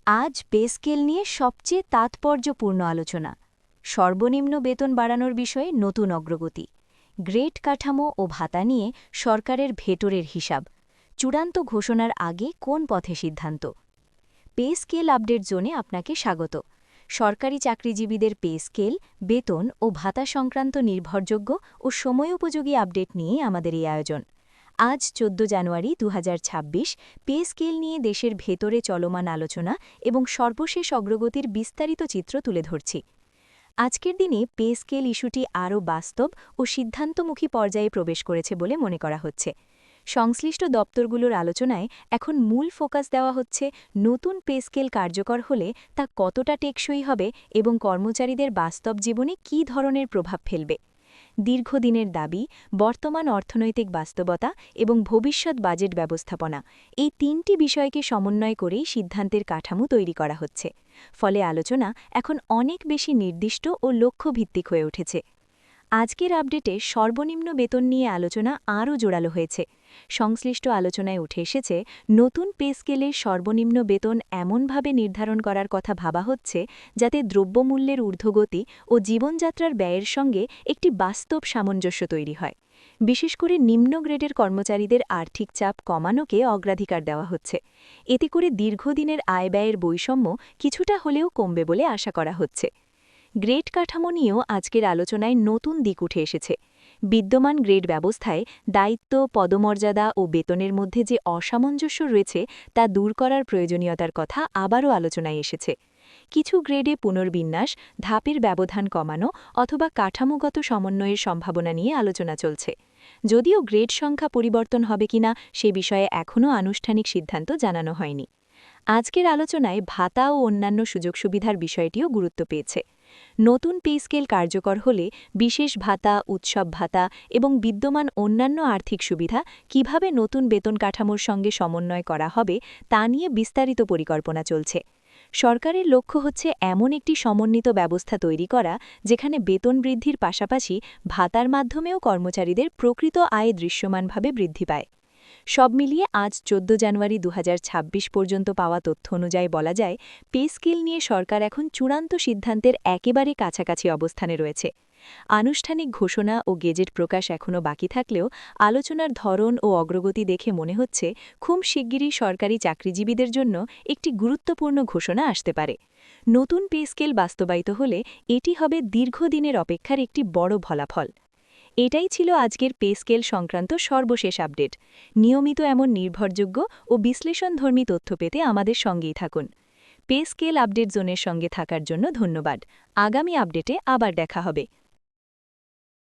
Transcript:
আজ pay scale নিয়ে সবচেয়ে তাৎপর্যপূর্ণ আলোচনা। সর্বনিম্ন বেতন বাড়ানোর বিষয়ে নতুন অগ্রগতি, গ্রেড কাঠামো ও ভাতা নিয়ে সরকারের ভেতরের হিসাব, চূড়ান্ত ঘোষণার আগে কোন পথে সিদ্ধান্ত। পে স্কেল আপডেট জোনে আপনাকে স্বাগত। সরকারি চাকরিজীবীদের পে স্কেল, বেতন ও ভাতা সংক্রান্ত নির্ভরযোগ্য ও সময়োপযোগী আপডেট নিয়ে আমাদের এই আয়োজন। আজ ১৪ জানুয়ারি ২০২৬ পে স্কেল নিয়ে দেশের ভেতরে চলমান আলোচনা এবং সর্বশেষ অগ্রগতির বিস্তারিত চিত্র তুলে ধরছি। আজকের দিনে পে স্কেল ইস্যুটি আরও বাস্তব ও সিদ্ধান্তমুখী পর্যায়ে প্রবেশ করেছে বলে মনে করা হচ্ছে। সংশ্লিষ্ট দপ্তরগুলোর আলোচনায় এখন মূল ফোকাস দেওয়া হচ্ছে নতুন পে স্কেল কার্যকর হলে তা কতটা টেকসই হবে এবং কর্মচারীদের বাস্তব জীবনে কী ধরনের প্রভাব ফেলবে। দীর্ঘদিনের দাবি, বর্তমান অর্থনৈতিক বাস্তবতা এবং ভবিষ্যৎ বাজেট ব্যবস্থাপনা, এই তিনটি বিষয়কে সমন্বয় করেই সিদ্ধান্তের কাঠামো তৈরি করা হচ্ছে। ফলে আলোচনা এখন অনেক বেশি নির্দিষ্ট ও লক্ষ্যভিত্তিক হয়ে উঠেছে। আজকের আপডেটে সর্বনিম্ন বেতন নিয়ে আলোচনা আরও জোরালো হয়েছে। সংশ্লিষ্ট আলোচনায় উঠে এসেছে নতুন পে স্কেলের সর্বনিম্ন বেতন এমনভাবে নির্ধারণ করার কথা ভাবা হচ্ছে যাতে দ্রব্যমূল্যের ঊর্ধ্বগতি ও জীবনযাত্রার ব্যয়ের সঙ্গে একটি বাস্তব সামঞ্জস্য তৈরি হয়। বিশেষ করে নিম্ন গ্রেডের কর্মচারীদের আর্থিক চাপ কমানোকে অগ্রাধিকার দেওয়া হচ্ছে। এতে করে দীর্ঘদিনের আয় ব্যয়ের বৈষম্য কিছুটা হলেও কমবে বলে আশা করা হচ্ছে। গ্রেড কাঠামো নিয়েও আজকের আলোচনায় নতুন দিক উঠে এসেছে। বিদ্যমান গ্রেড ব্যবস্থায় দায়িত্ব, পদমর্যাদা ও বেতনের মধ্যে যে অসামঞ্জস্য রয়েছে তা দূর করার প্রয়োজনীয়তার কথা আবারও আলোচনায় এসেছে। কিছু গ্রেডে পুনর্বিন্যাস, ধাপের ব্যবধান কমানো অথবা কাঠামোগত সমন্বয়ের সম্ভাবনা নিয়ে আলোচনা চলছে। যদিও গ্রেড সংখ্যা পরিবর্তন হবে কিনা সে বিষয়ে এখনও আনুষ্ঠানিক সিদ্ধান্ত জানানো হয়নি। আজকের আলোচনায় ভাতা ও অন্যান্য সুযোগ সুবিধার বিষয়টিও গুরুত্ব পেয়েছে। নতুন পে স্কেল কার্যকর হলে বিশেষ ভাতা, উৎসব ভাতা এবং বিদ্যমান অন্যান্য আর্থিক সুবিধা কিভাবে নতুন বেতন কাঠামোর সঙ্গে সমন্বয় করা হবে তা নিয়ে বিস্তারিত পরিকল্পনা চলছে। সরকারের লক্ষ্য হচ্ছে এমন একটি সমন্বিত ব্যবস্থা তৈরি করা যেখানে বেতন বৃদ্ধির পাশাপাশি ভাতার মাধ্যমেও কর্মচারীদের প্রকৃত আয় দৃশ্যমানভাবে বৃদ্ধি পায়। সব মিলিয়ে আজ ১৪ জানুয়ারি ২০২৬ পর্যন্ত পাওয়া তথ্য অনুযায়ী বলা যায় পে স্কেল নিয়ে সরকার এখন চূড়ান্ত সিদ্ধান্তের একেবারে কাছাকাছি অবস্থানে রয়েছে। আনুষ্ঠানিক ঘোষণা ও গেজেট প্রকাশ এখনও বাকি থাকলেও আলোচনার ধরন ও অগ্রগতি দেখে মনে হচ্ছে খুব শিগগিরই সরকারি চাকরিজীবীদের জন্য একটি গুরুত্বপূর্ণ ঘোষণা আসতে পারে। নতুন পে স্কেল বাস্তবায়িত হলে এটি হবে দীর্ঘদিনের অপেক্ষার একটি বড় ফলাফল। এটাই ছিল আজকের পে স্কেল সংক্রান্ত সর্বশেষ আপডেট। নিয়মিত এমন নির্ভরযোগ্য ও বিশ্লেষণধর্মী তথ্য পেতে আমাদের সঙ্গেই থাকুন। পে স্কেল আপডেট জোনের সঙ্গে থাকার জন্য ধন্যবাদ। আগামী আপডেটে আবার দেখা হবে।